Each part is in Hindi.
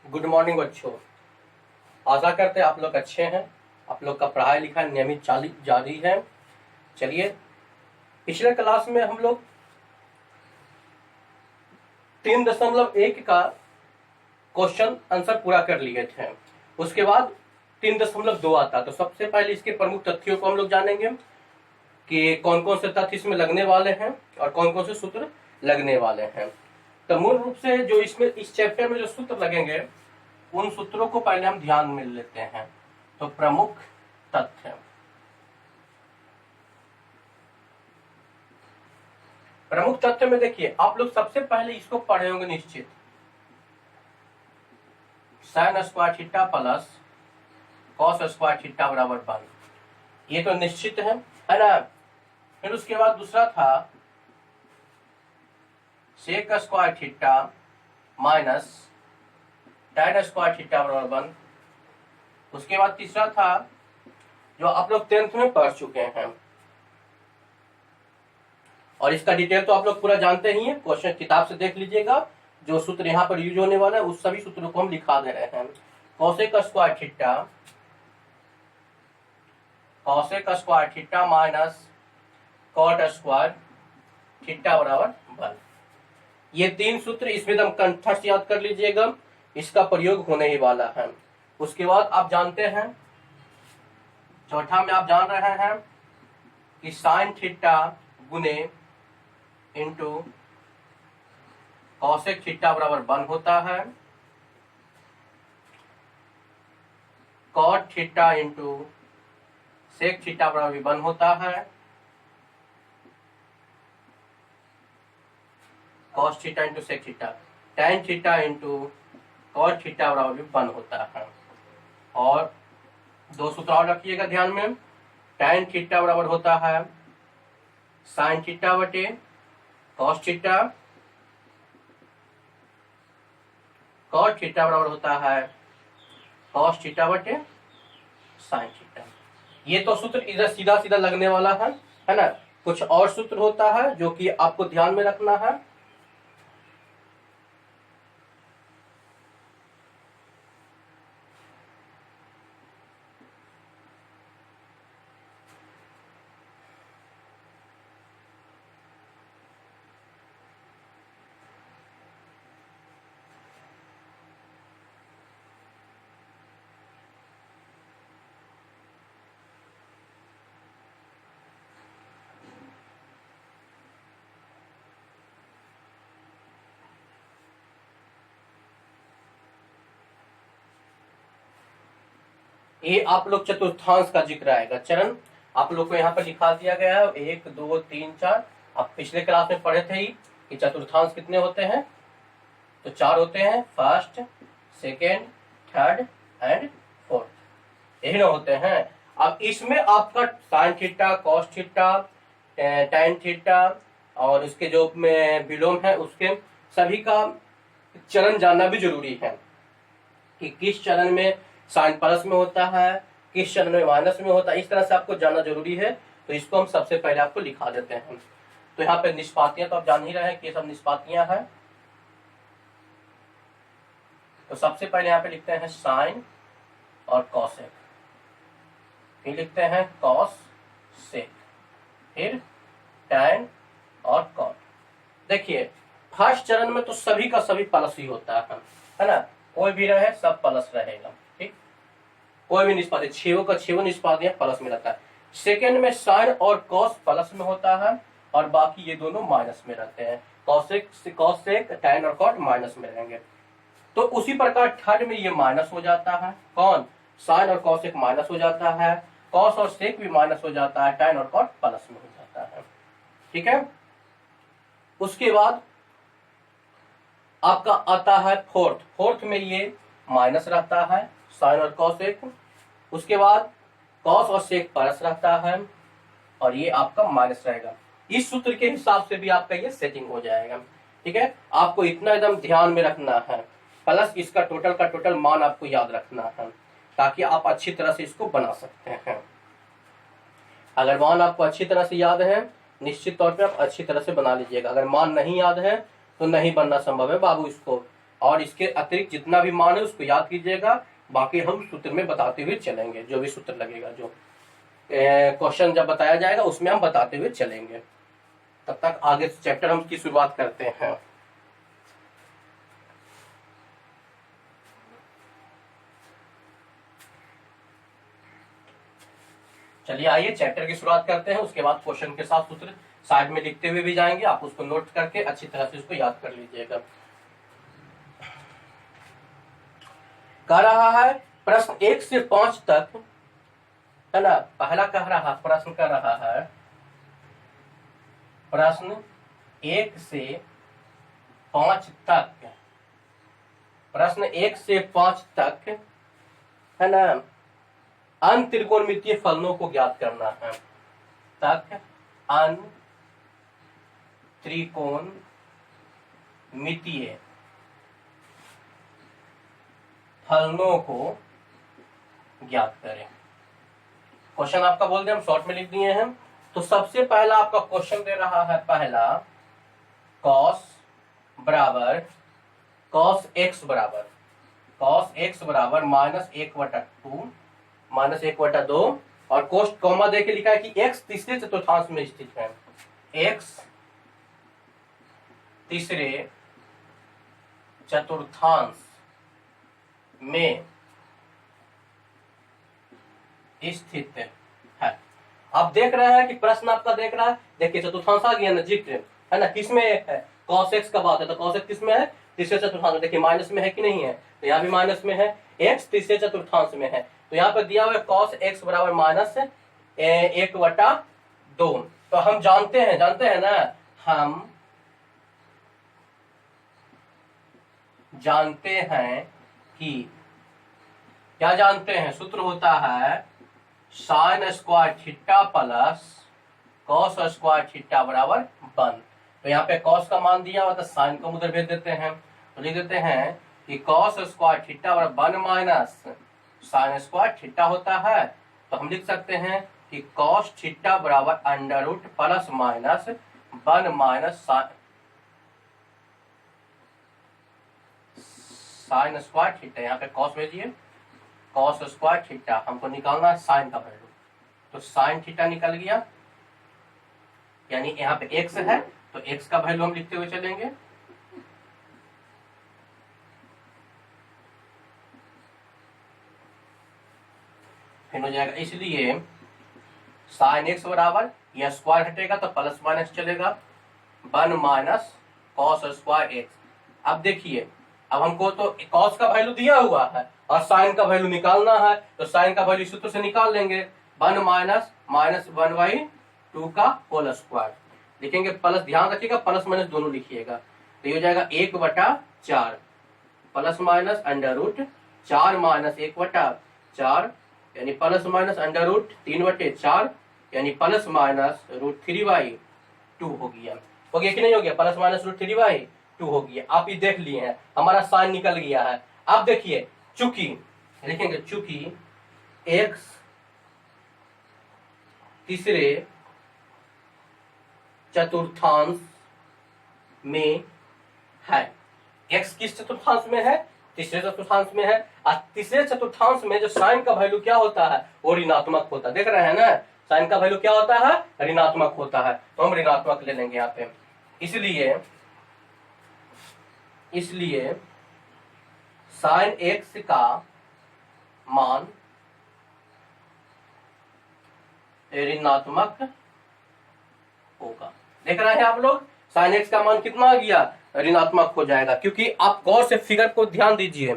गुड मॉर्निंग बच्चों। आशा करते हैं आप लोग अच्छे हैं। आप लोग का पढ़ाई लिखाई नियमित जारी है। चलिए, पिछले क्लास में हम लोग 3.1 का क्वेश्चन आंसर पूरा कर लिए थे। उसके बाद 3.2 आता। तो सबसे पहले इसके प्रमुख तथ्यों को हम लोग जानेंगे कि कौन कौन से तथ्य इसमें लगने वाले हैं और कौन कौन से सूत्र लगने वाले हैं। तो मूल रूप से जो इसमें इस चैप्टर में जो सूत्र लगेंगे उन सूत्रों को पहले हम ध्यान में लेते हैं। तो प्रमुख तथ्य, प्रमुख तथ्य में देखिए आप लोग सबसे पहले इसको पढ़े होंगे निश्चित, sign square theta plus cos square theta बराबर 1। ये तो निश्चित है ना। फिर उसके बाद दूसरा था sec square theta minus tan square theta बराबर 1। उसके बाद तीसरा था जो आप लोग 10th में पढ़ चुके हैं और इसका डिटेल तो आप लोग पूरा जानते ही हैं। क्वेश्चन किताब से देख लीजिएगा। जो सूत्र यहाँ पर यूज होने वाला है उस सभी सूत्रों को हम लिखा दे रहे हैं। Cosec square theta minus cot square theta बराबर 1। ये 3 सूत्र इसमें एकदम कंठस्थ याद कर लीजिएगा। इसका प्रयोग होने ही वाला है। उसके बाद आप जानते हैं, चौथा में आप जान रहे हैं कि साइन थीटा गुने इंटू कॉसेक थीटा बराबर 1 होता है। Cot theta into sec theta बराबर 1 होता है। Cos theta into sec theta, tan theta into cot theta बराबर 1 होता है। और 2 सूत्र और रखिएगा ध्यान में। टैन थीटा बराबर होता है साइन थीटा बटे कॉस थीटा। कॉट थीटा बराबर होता है कॉस थीटा बटे साइन थीटा। ये तो सूत्र इधर सीधा सीधा लगने वाला है ना। कुछ और सूत्र होता है जो कि आपको ध्यान में रखना है। ये आप लोग चतुर्थांश का जिक्र आएगा। चरण आप लोग को यहाँ पर लिखा दिया गया है 1 2 3 4। आप पिछले क्लास में पढ़े थे ही कि चतुर्थांश कितने होते हैं। तो 4 होते हैं, first, second, third and fourth, यही ना होते हैं। अब इसमें आपका sine theta, cos theta, tan theta और उसके जो विलोम है उसके सभी का चरण जानना भी जरूरी है कि किस चरण में साइन प्लस में होता है, किस चरण में माइनस में होता है। इस तरह से आपको जानना जरूरी है। तो इसको हम सबसे पहले आपको लिखा देते हैं। तो यहाँ पे निष्पातियां तो आप जान ही रहे हैं कि ये सब निष्पातियां हैं। तो सबसे पहले यहाँ पे लिखते हैं साइन और कॉसेक, फिर लिखते हैं कॉस सेक, फिर टैन और कॉट। देखिए फर्स्ट चरण में तो सभी का सभी प्लस ही होता है ना। कोई भी रहे सब प्लस रहेगा। ठीक, कोई भी निष्पादित 6 का 6 निष्पादित प्लस में रहता है। सेकेंड में साइन और कॉस प्लस में होता है और बाकी ये दोनों माइनस में रहते हैं। कॉसेक, टैन और कॉट माइनस में रहेंगे। तो उसी प्रकार थर्ड में ये माइनस हो जाता है। कौन? साइन और कॉसेक माइनस हो जाता है, कॉस और सेक भी माइनस हो जाता है, टैन और कॉट प्लस में हो जाता है। ठीक है। उसके बाद आपका आता है फोर्थ में ये माइनस रहता है, साइन और कॉसेक। उसके बाद कॉस और सेक प्लस रहता है और ये आपका माइनस रहेगा। इस सूत्र के हिसाब से भी आपका ये सेटिंग हो जाएगा। ठीक है, आपको इतना एकदम ध्यान में रखना है। प्लस इसका टोटल का टोटल मान आपको याद रखना है ताकि आप अच्छी तरह से इसको बना सकते हैं। अगर मान आपको अच्छी तरह से याद है निश्चित तौर पे आप अच्छी तरह से बना लीजिएगा। अगर मान नहीं याद है तो नहीं बनना संभव है बाबू इसको। और इसके अतिरिक्त जितना भी मान है उसको याद कीजिएगा, बाकी हम सूत्र में बताते हुए चलेंगे, जो भी सूत्र लगेगा, जो क्वेश्चन जब बताया जाएगा उसमें हम बताते हुए चलेंगे। तब तक आगे चैप्टर हम की शुरुआत करते हैं। चलिए आइए चैप्टर की शुरुआत करते हैं, उसके बाद क्वेश्चन के साथ सूत्र साइड में लिखते हुए भी जाएंगे, आप उसको नोट करके अच्छी तरह से उसको याद कर लीजिएगा। कह रहा है प्रश्न 1 से 5 तक, है ना, पहला कह रहा प्रश्न कर रहा है प्रश्न 1 से 5 तक, प्रश्न 1 से 5 तक, है ना, अन त्रिकोणमितीय फलनों को ज्ञात करना है। तक अन त्रिकोणमितीय फलनों को ज्ञात करें। क्वेश्चन आपका बोल दिया, हम शॉर्ट में लिख दिए हैं। तो सबसे पहला आपका क्वेश्चन दे रहा है, पहला cos बराबर cos x बराबर -1/2 -1/2 और कोष्ठ कॉमा दे के लिखा है कि x तीसरे चतुर्थांश में स्थित है। x तीसरे चतुर्थांश में स्थित है। आप देख रहे हैं कि प्रश्न आपका देख रहा है, देखिए चतुर्थांश आ गया ना, जिक्र है ना, किसमें है, cos x का बात है, तो cos x किसमें है, तीसरे चतुर्थांश में। देखिए माइनस में है कि नहीं है, तो यहाँ भी माइनस में है, x तीसरे चतुर्थांश में है, तो यहाँ पर दिया हुआ है cos x बराबर -1/2। तो हम जानते हैं ना, हम जानते हैं कि क्या जानते हैं, सूत्र होता है sign square theta plus cos square theta बराबर 1। तो यहाँ पे कॉस का मान दिया हुआ, तो साइन को उधर भेज देते हैं, तो लिख देते हैं कि कॉस स्क्वायर थीटा बराबर 1 माइनस साइन स्क्वायर थीटा होता है। तो हम लिख सकते हैं कि कॉस थीटा बराबर under root plus minus 1 minus sine square theta, यहाँ पे कॉस भेजिए, कॉस स्क्वायर थीटा हमको निकालना है साइन का वैल्यू, तो साइन थीटा निकल गया, यानी यहाँ पे x है, तो x का वैल्यू हम लिखते हुए चलेंगे। फिर हो जाएगा, इसलिए साइन x बराबर, यह स्क्वायर हटेगा तो प्लस माइनस चलेगा, 1 माइनस कॉस स्क्वायर x। अब देखिए, अब हमको तो कॉस का वैल्यू दिया हुआ है और साइन का वैल्यू निकालना है, तो साइन का वैल्यू सूत्र से निकाल लेंगे, 1 माइनस -1/2 का होल स्क्वायर लिखेंगे, प्लस ध्यान रखिएगा प्लस माइनस दोनों लिखिएगा, तो ये हो जाएगा 1/4 plus minus under root 4 minus 1/4 यानी प्लस माइनस अंडर रूट 3/4 यानी प्लस माइनस √3/2 हो गया कि नहीं हो गया, प्लस माइनस √3/2 हो गया। आप ये देख लिए हैं, हमारा साइन निकल गया है। अब देखिए, चूंकि लिखेंगे, चूंकि x तीसरे चतुर्थांश में है, x किस चतुर्थांश में है, तीसरे चतुर्थांश में है, और तीसरे चतुर्थांश में जो साइन का वैल्यू क्या होता है, वो ऋणात्मक होता है। देख रहे हैं ना, साइन का वैल्यू क्या होता है, ऋणात्मक होता है, तो हम ऋणात्मक ले लेंगे यहाँ पे। इसलिए साइन x का मान ऋणात्मक होगा। देख रहे हैं आप लोग, साइन x का मान कितना आ गया, ऋणात्मक हो जाएगा, क्योंकि आप गौर से फिगर को ध्यान दीजिए,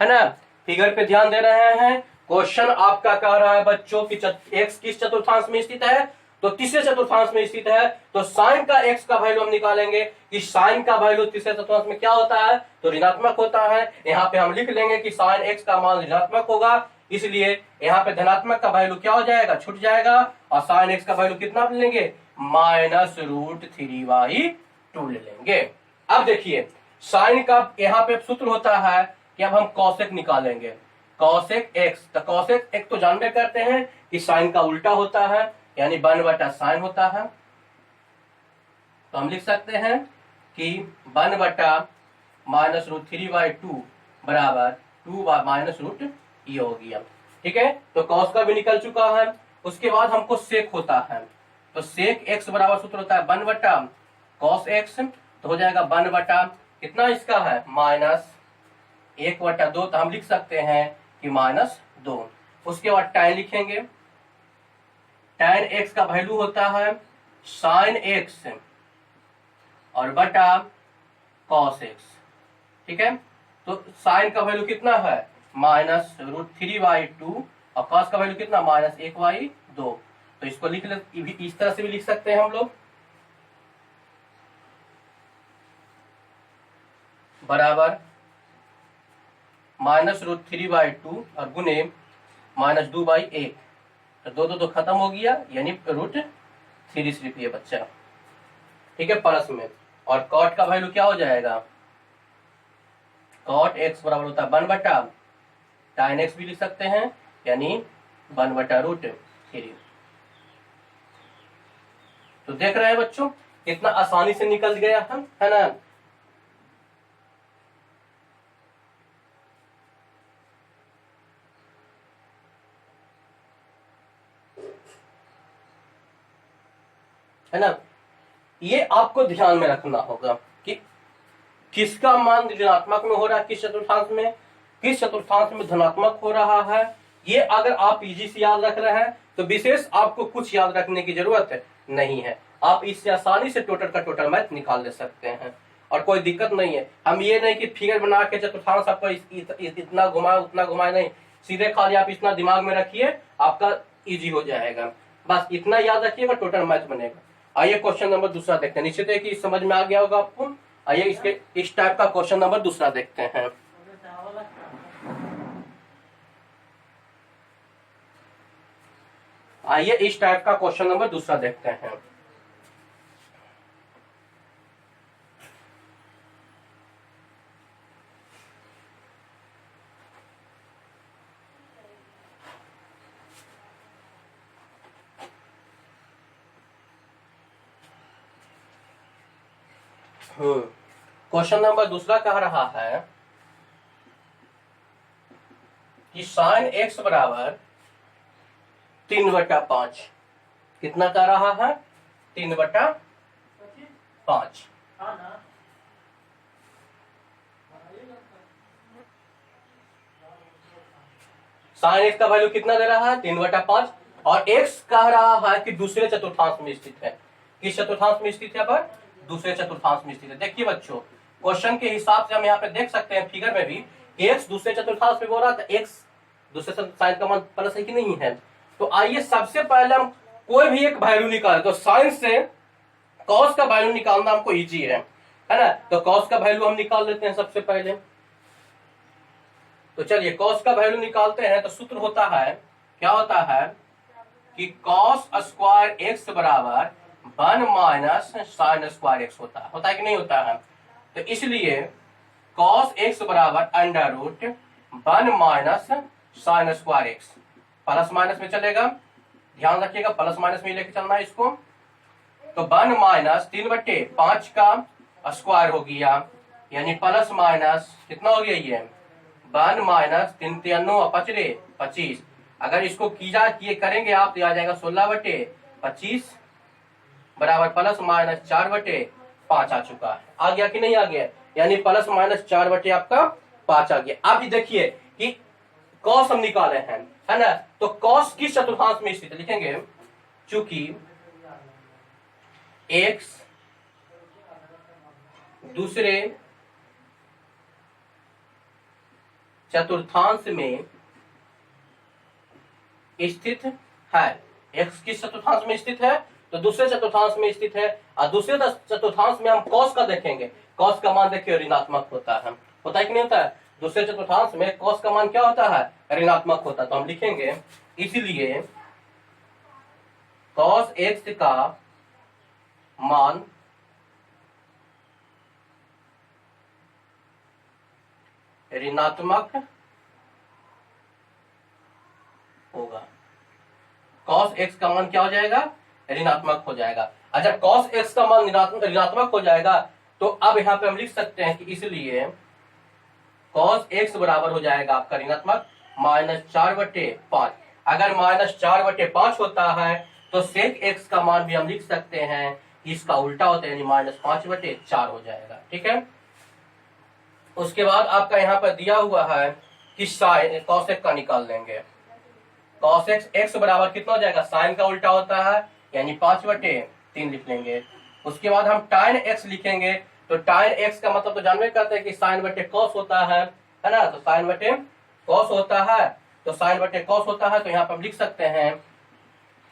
है ना, फिगर पे ध्यान दे रहे हैं। क्वेश्चन आपका कह रहा है बच्चों की x किस चतुर्थांश में स्थित है, तो तीसरे चतुर्थांश में स्थित है, तो साइन का x का वैल्यू हम निकालेंगे कि साइन का वैल्यू तीसरे चतुर्थांश में क्या होता है, तो ऋणात्मक होता है। यहाँ पे हम लिख लेंगे कि साइन x का मान ऋणात्मक होगा, इसलिए यहाँ पे धनात्मक का वैल्यू क्या हो जाएगा, छूट जाएगा, और साइन x का वैल्यू कितना ले लेंगे, -√3/2 ले लेंगे। अब देखिए, साइन का यहाँ पे सूत्र होता है कि अब हम कॉसेक निकालेंगे, कॉसेक x, तो कॉसेक x तो जानते करते हैं कि साइन का उल्टा होता है, यानी 1/sin होता है। तो हम लिख सकते हैं कि 1/- माइनस रूट 3/2 बराबर 2 माइनस रूट ये हो गया। ठीक है, तो कॉस का भी निकल चुका है। उसके बाद हमको सेक होता है, तो सेक एक्स बराबर सूत्र होता है 1 बटा कॉस एक्स, तो हो जाएगा 1 बटा कितना इसका है माइनस 1 बटा 2, तो हम लिख सकते हैं कि -2। उसके बाद tan लिखेंगे, tan x का वैल्यू होता है sin x और बटा cos x। ठीक है, तो sin का वैल्यू कितना है -√3/2 और cos का वैल्यू कितना -1/2। तो इसको लिख ले, इस तरह से भी लिख सकते हैं हम लोग, बराबर -√3/2 और गुने -2/1, तो 2 खत्म हो गया, यानी √3 सिर्फ ये बच्चा। ठीक है, प्लस में, और कॉट का वैल्यू क्या हो जाएगा, कॉट एक्स बराबर होता है 1 बटा tan x भी लिख सकते हैं, यानी 1 बटा √3। तो देख रहे हैं बच्चों कितना आसानी से निकल गया हम, है ना। है ना, ये आपको ध्यान में रखना होगा कि किसका मान ऋणात्मक में हो रहा है, किस चतुर्थांश में, किस चतुर्थांश में धनात्मक हो रहा है। ये अगर आप इजी से याद रख रहे हैं तो विशेष आपको कुछ याद रखने की जरूरत नहीं है, आप इससे आसानी से टोटल का टोटल मैथ निकाल ले सकते हैं और कोई दिक्कत नहीं है। हम ये नहीं कि फिगर बना के चतुर्थांश आपको इतना घुमाए उतना घुमाए, नहीं, सीधे खाली आप इतना दिमाग में रखिए, आपका इजी हो जाएगा। बस इतना याद रखिएगा, टोटल मैथ बनेगा। आइए क्वेश्चन नंबर दूसरा देखते हैं, निश्चित है कि समझ में आ गया होगा आपको। आइए इसके इस टाइप का क्वेश्चन नंबर दूसरा देखते हैं। आइए इस टाइप का क्वेश्चन नंबर दूसरा देखते हैं। क्वेश्चन नंबर दूसरा कह रहा है कि साइन एक्स बराबर 3/5, कितना कह रहा है 3/5। साइन एक्स का वैल्यू कितना दे रहा है 3/5, और एक्स कह रहा है कि दूसरे चतुर्थांश में स्थित है। किस चतुर्थांश में स्थित है, पर दूसरे चतुर्थांश में स्थित है। देखिए बच्चों, क्वेश्चन के हिसाब से हम यहाँ पे देख सकते हैं फिगर में भी, एक्स दूसरे चतुर्थांश में बोल रहा था, एक्स दूसरे साइन का मान प्लस है कि नहीं है। तो आइए सबसे पहले हम कोई भी एक वैल्यू निकालें, तो साइन से कॉस का वैल्यू निकालना हमको इजी है ना। तो कॉस का वैल्यू हम निकाल लेते हैं सबसे पहले। तो चलिए कॉस का वैल्यू निकालते हैं। तो सूत्र होता है, क्या होता है कि कॉस स्क्वायर एक्स बराबर 1 माइनस साइन स्क्वायर एक्स होता है कि नहीं होता है। तो इसलिए कॉस एक्स बराबर √1 minus sine square x, plus minus में चलेगा, ध्यान रखिएगा प्लस माइनस में लेके चलना है इसको। तो 1 माइनस 3/5 का स्क्वायर हो गया, यानी प्लस माइनस कितना हो गया, ये 1 माइनस 3 3 9 25। अगर इसको किए करेंगे आप तो आ जाएगा 16/25 बराबर प्लस माइनस 4/5 आ चुका है। आ गया कि नहीं आ गया, यानी प्लस माइनस 4 आपका 5 आ गया। अब देखिए कि कॉस हम निकाले हैं, है ना। तो कॉस किस चतुर्थांश में स्थित, लिखेंगे चूंकि एक्स दूसरे चतुर्थांश में स्थित है। एक्स किस चतुर्थांश में स्थित है, तो दूसरे चतुर्थांश में स्थित है। और दूसरे चतुर्थांश में हम कॉस का देखेंगे, कॉस का मान देखिए ऋणात्मक होता है कि नहीं होता है। दूसरे चतुर्थांश में कॉस का मान क्या होता है, ऋणात्मक होता है। तो हम लिखेंगे इसलिए कॉस एक्स का मान ऋणात्मक होगा। कॉस एक्स का मान क्या हो जाएगा, ऋणात्मक हो जाएगा। अच्छा, कॉस एक्स का मान ऋणात्मक हो जाएगा तो अब यहाँ पे हम लिख सकते हैं कि इसलिए cos x बराबर हो जाएगा आपका ऋणात्मक -4/5। अगर -4/5 होता है तो sec x का मान भी हम लिख सकते हैं इसका उल्टा होता है, यानी -5/4 हो जाएगा। ठीक है, उसके बाद आपका यहाँ पर दिया हुआ है कि साइन cos x का निकाल लेंगे। cos x बराबर कितना हो जाएगा, साइन का उल्टा होता है यानी 5/3 लिख लेंगे। उसके बाद हम tan x लिखेंगे, तो tan x का मतलब तो जानवे करते हैं कि साइन बटे कॉस होता है ना, तो साइन बटे कॉस होता है, तो साइन बटे कॉस होता है, तो यहाँ पर हम लिख सकते हैं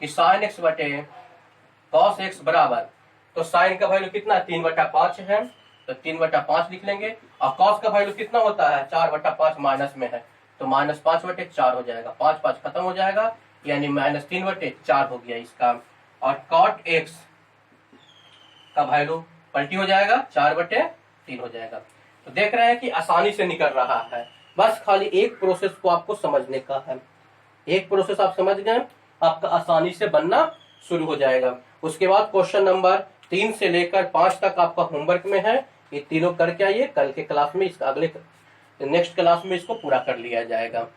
कि साइन x बटे कॉस x बराबर, तो साइन का वैल्यू कितना 3/5 है, तो 3/5 लिख लेंगे, और कॉस का वैल्यू कितना होता है 4/5 माइनस में है, तो -5/4 हो जाएगा, 5 खत्म हो जाएगा, यानी -3/4 हो गया इसका। और कॉट x का वैल्यू पलटी हो जाएगा, 4/3 हो जाएगा। तो देख रहे हैं कि आसानी से निकल रहा है, बस खाली एक प्रोसेस को आपको समझने का है। एक प्रोसेस आप समझ गए, आपका आसानी से बनना शुरू हो जाएगा। उसके बाद क्वेश्चन नंबर 3 से लेकर 5 तक आपका होमवर्क में है, ये तीनों करके आइए, कल के क्लास में इसका नेक्स्ट क्लास में इसको पूरा कर लिया जाएगा।